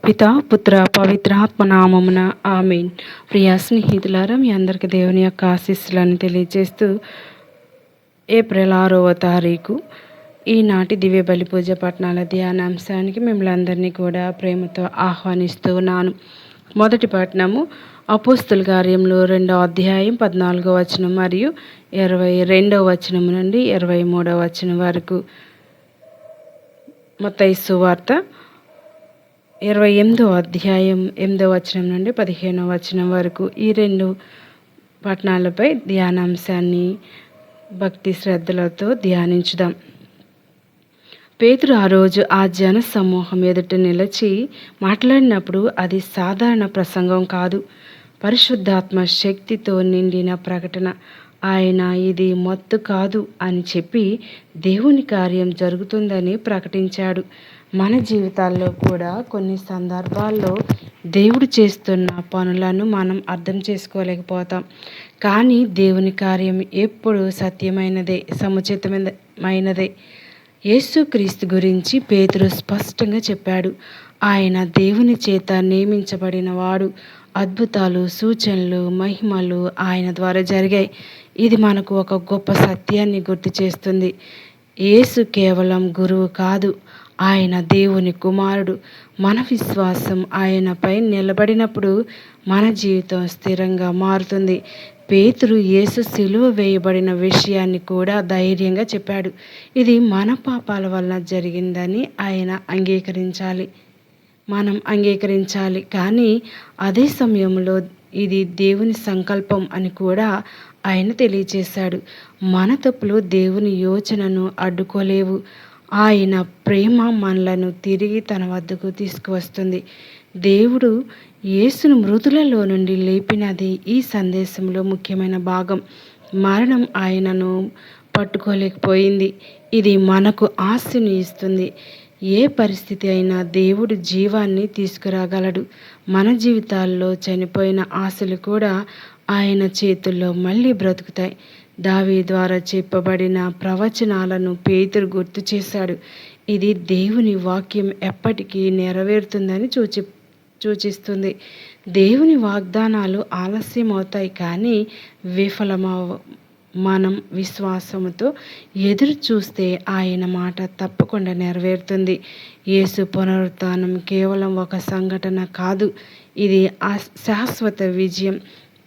పితా పుత్ర పవిత్రాత్మ నామమున ఆమేన్. ప్రియ స్నేహితులారా, మీ అందరికీ దేవుని యొక్క ఆశీస్సులను తెలియజేస్తూ ఏప్రిల్ 6వ తారీఖు ఈనాటి దివ్య బలి పూజ పట్టణాల ధ్యానాంశానికి మిమ్మల్ని అందరినీ కూడా ప్రేమతో ఆహ్వానిస్తూ ఉన్నాను. మొదటి పట్టణము అపోస్తుల కార్యములు 2వ అధ్యాయం 14వ వచనం మరియు 22వ వచనం నుండి 23వ వచనం వరకు. మత్తయి సువార్త 28వ అధ్యాయం 8వ వచనం నుండి 15వ వచనం వరకు. ఈ రెండు పట్టణాలపై ధ్యానాంశాన్ని భక్తి శ్రద్ధలతో ధ్యానించుదాం. పేతురు ఆ రోజు ఆ జన సమూహం ఎదుట నిలిచి మాట్లాడినప్పుడు అది సాధారణ ప్రసంగం కాదు, పరిశుద్ధాత్మ శక్తితో నిండిన ప్రకటన. ఆయన ఇది మత్తు కాదు అని చెప్పి దేవుని కార్యం జరుగుతుందని ప్రకటించాడు. మన జీవితాల్లో కూడా కొన్ని సందర్భాల్లో దేవుడు చేస్తున్న పనులను మనం అర్థం చేసుకోలేకపోతాం. కానీ దేవుని కార్యం ఎప్పుడు సత్యమైనదే, సముచితమైనదే. యేసుక్రీస్తు గురించి పేతురు స్పష్టంగా చెప్పాడు. ఆయన దేవుని చేత నియమించబడిన వాడు. అద్భుతాలు, సూచనలు, మహిమలు ఆయన ద్వారా జరిగాయి. ఇది మనకు ఒక గొప్ప సత్యాన్ని గుర్తు చేస్తుంది. యేసు కేవలం గురువు కాదు, ఆయన దేవుని కుమారుడు. మన విశ్వాసం ఆయనపై నిలబడినప్పుడు మన జీవితం స్థిరంగా మారుతుంది. పేతురు యేసు సిలువ వేయబడిన విషయాన్ని కూడా ధైర్యంగా చెప్పాడు. ఇది మన పాపాల వలన జరిగిందని ఆయన మనం అంగీకరించాలి. కానీ అదే సమయంలో ఇది దేవుని సంకల్పం అని కూడా ఆయన తెలియచేశాడు. మన తప్పులు దేవుని యోచనను అడ్డుకోలేవు. ఆయన ప్రేమ మనలను తిరిగి తన వద్దకు తీసుకువస్తుంది. దేవుడు యేసును మృతులలో నుండి లేపినది ఈ సందేశంలో ముఖ్యమైన భాగం. మరణం ఆయనను పట్టుకోలేకపోయింది. ఇది మనకు ఆశను ఇస్తుంది. ఏ పరిస్థితి అయినా దేవుడు జీవాన్ని తీసుకురాగలడు. మన జీవితాల్లో చనిపోయిన ఆశలు కూడా ఆయన చేతుల్లో మళ్ళీ బ్రతుకుతాయి. దావీదు ద్వారా చెప్పబడిన ప్రవచనాలను పేతురు గుర్తు చేశాడు. ఇది దేవుని వాక్యం ఎప్పటికీ నెరవేరుతుందని సూచిస్తుంది. దేవుని వాగ్దానాలు ఆలస్యమవుతాయి, కానీ మనం విశ్వాసంతో ఎదురు చూస్తే ఆయన మాట తప్పకుండా నెరవేరుతుంది. యేసు పునరుత్థానం కేవలం ఒక సంఘటన కాదు, ఇది శాశ్వత విజయం.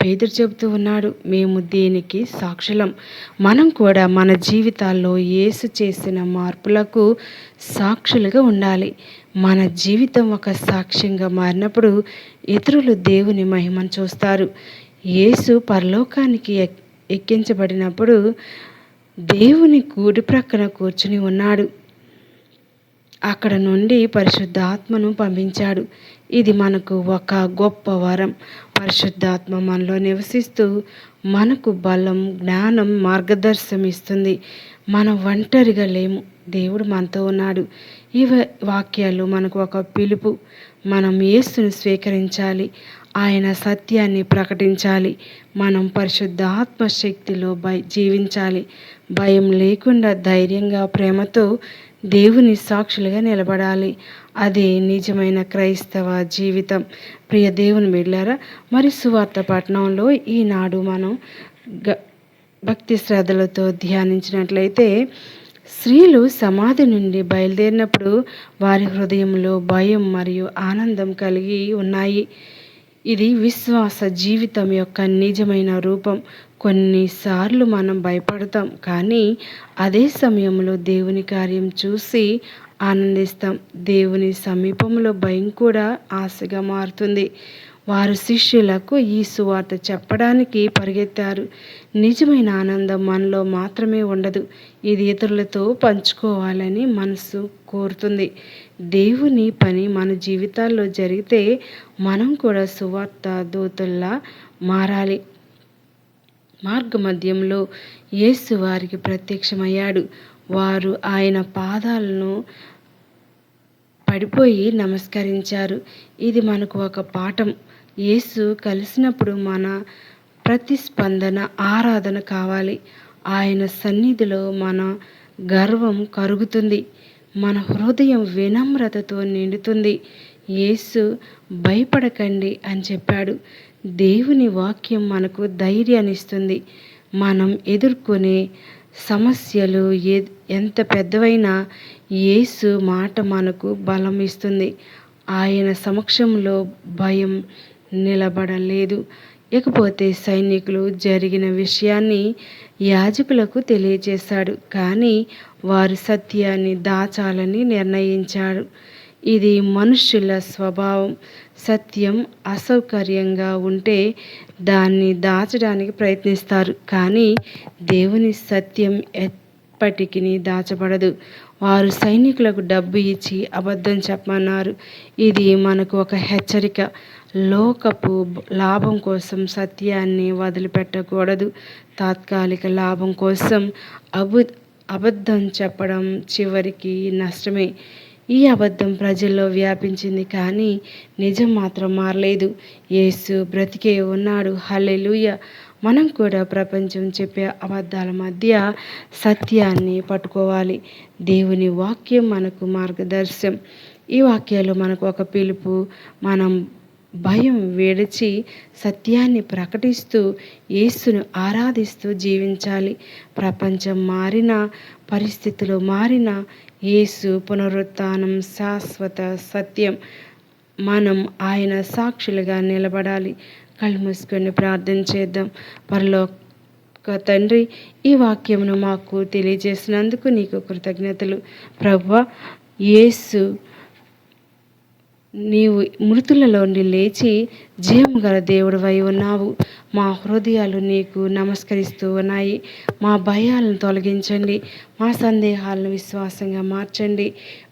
పేతురు చెబుతూ ఉన్నాడు, మేము దీనికి సాక్షులం. మనం కూడా మన జీవితాల్లో యేసు చేసిన మార్పులకు సాక్షులుగా ఉండాలి. మన జీవితం ఒక సాక్ష్యంగా మారినప్పుడు ఇతరులు దేవుని మహిమను చూస్తారు. యేసు పరలోకానికి ఎక్కించబడినప్పుడు దేవుని కుడి ప్రక్కన కూర్చుని ఉన్నాడు. అక్కడ నుండి పరిశుద్ధాత్మను పంపించాడు. ఇది మనకు ఒక గొప్ప వరం. పరిశుద్ధాత్మ మనలో నివసిస్తూ మనకు బలం, జ్ఞానం, మార్గదర్శనం ఇస్తుంది. మనం ఒంటరిగా లేము, దేవుడు మనతో ఉన్నాడు. ఈ వాక్యాలు మనకు ఒక పిలుపు. మనం యేసును స్వీకరించాలి, ఆయన సత్యాన్ని ప్రకటించాలి. మనం పరిశుద్ధ ఆత్మశక్తిలో జీవించాలి. భయం లేకుండా ధైర్యంగా, ప్రేమతో దేవుని సాక్షులుగా నిలబడాలి. అదే నిజమైన క్రైస్తవ జీవితం. ప్రియ దేవుని బిడ్డలారా, మరి సువార్త పట్టణంలో ఈనాడు మనం భక్తి శ్రద్ధలతో ధ్యానించినట్లయితే, స్త్రీలు సమాధి నుండి బయలుదేరినప్పుడు వారి హృదయంలో భయం మరియు ఆనందం కలిగి ఉన్నాయి. ఇది విశ్వాస జీవితం యొక్క నిజమైన రూపం. కొన్నిసార్లు మనం భయపడతాం, కానీ అదే సమయంలో దేవుని కార్యం చూసి ఆనందిస్తాం. దేవుని సమీపంలో భయం కూడా ఆశగా మారుతుంది. వారు శిష్యులకు ఈ సువార్త చెప్పడానికి పరిగెత్తారు. నిజమైన ఆనందం మనలో మాత్రమే ఉండదు, ఇది ఇతరులతో పంచుకోవాలని మనసు కోరుతుంది. దేవుని పని మన జీవితాల్లో జరిగితే మనం కూడా సువార్త దూతల్లా మారాలి. మార్గ మధ్యంలో యేసు వారికి ప్రత్యక్షమయ్యాడు. వారు ఆయన పాదాలను పడిపోయి నమస్కరించారు. ఇది మనకు ఒక పాఠం. యేసు కలిసినప్పుడు మన ప్రతిస్పందన ఆరాధన కావాలి. ఆయన సన్నిధిలో మన గర్వం కరుగుతుంది, మన హృదయం వినమ్రతతో నిండుతుంది. యేసు భయపడకండి అని చెప్పాడు. దేవుని వాక్యం మనకు ధైర్యాన్ని ఇస్తుంది. మనం ఎదుర్కొనే సమస్యలు ఎంత పెద్దవైనా యేసు మాట మనకు బలం ఇస్తుంది. ఆయన సమక్షంలో భయం నిలబడలేదు. ఇకపోతే సైనికులు జరిగిన విషయాన్ని యాజకులకు తెలియజేశాడు, కానీ వారు సత్యాన్ని దాచాలని నిర్ణయించారు. ఇది మనుష్యుల స్వభావం. సత్యం అసౌకర్యంగా ఉంటే దాన్ని దాచడానికి ప్రయత్నిస్తారు, కానీ దేవుని సత్యం ఎప్పటికీ దాచబడదు. వారు సైనికులకు డబ్బు ఇచ్చి అబద్ధం చెప్పమన్నారు. ఇది మనకు ఒక హెచ్చరిక. లోకపు లాభం కోసం సత్యాన్ని వదిలిపెట్టకూడదు. తాత్కాలిక లాభం కోసం అబద్ధం చెప్పడం చివరికి నష్టమే. ఈ అబద్ధం ప్రజల్లో వ్యాపించింది, కానీ నిజం మాత్రం మారలేదు. యేసు బ్రతికే ఉన్నాడు. హల్లెలూయా. మనం కూడా ప్రపంచం చెప్పే అబద్ధాల మధ్య సత్యాన్ని పట్టుకోవాలి. దేవుని వాక్యం మనకు మార్గదర్శనం. ఈ వాక్యాలు మనకు ఒక పిలుపు. మనం భయం విడిచి సత్యాన్ని ప్రకటిస్తూ యేసును ఆరాధిస్తూ జీవించాలి. ప్రపంచం మారినా, పరిస్థితులు మారినా యేసు పునరుత్థానం శాశ్వత సత్యం. మనం ఆయన సాక్షులుగా నిలబడాలి. కళ్ళు మూసుకొని ప్రార్థన చేద్దాం. పరలోక తండ్రి, ఈ వాక్యమును మాకు తెలియజేసినందుకు నీకు కృతజ్ఞతలు. ప్రభువా, యేసు నీవు మృతులలో నుండి లేచి జీవం గల దేవుడివై ఉన్నావు. మా హృదయాలు నీకు నమస్కరిస్తూ ఉన్నాయి. మా భయాలను తొలగించండి. మా సందేహాలను విశ్వాసంగా మార్చండి.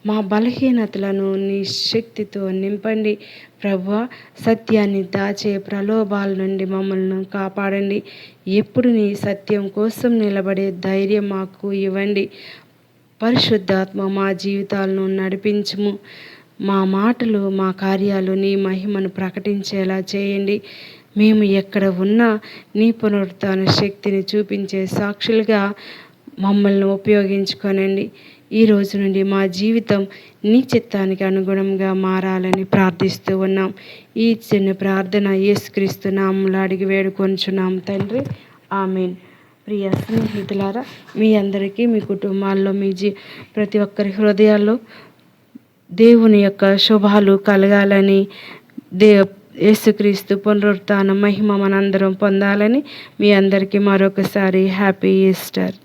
మా బలహీనతలను నీ శక్తితో నింపండి. ప్రభువా, సత్యాన్ని దాచే ప్రలోభాల నుండి మమ్మల్ని కాపాడండి. ఎప్పుడు నీ సత్యం కోసం నిలబడే ధైర్యం మాకు ఇవ్వండి. పరిశుద్ధాత్మ మా జీవితాలను నడిపించుము. మా మాటలు, మా కార్యాలు నీ మహిమను ప్రకటించేలా చేయండి. మేము ఎక్కడ ఉన్నా నీ పునరుత్థాన శక్తిని చూపించే సాక్షులుగా మమ్మల్ని ఉపయోగించుకోనండి. ఈ రోజు నుండి మా జీవితం నీ చిత్తానికి అనుగుణంగా మారాలని ప్రార్థిస్తూ ఉన్నాం. ఈ చిన్న ప్రార్థన యేసుక్రీస్తు నామములో అడిగి వేడుకొనుచున్నాం తండ్రి, ఆమేన్. ప్రియ స్నేహితులారా, మీ అందరికీ మీ కుటుంబాల్లో ప్రతి ఒక్కరి హృదయాల్లో దేవుని యొక్క శుభాలు కలగాలని, యేసుక్రీస్తు పునరుత్థాన మహిమ మనందరం పొందాలని మీ అందరికీ మరొకసారి హ్యాపీ ఈస్టర్.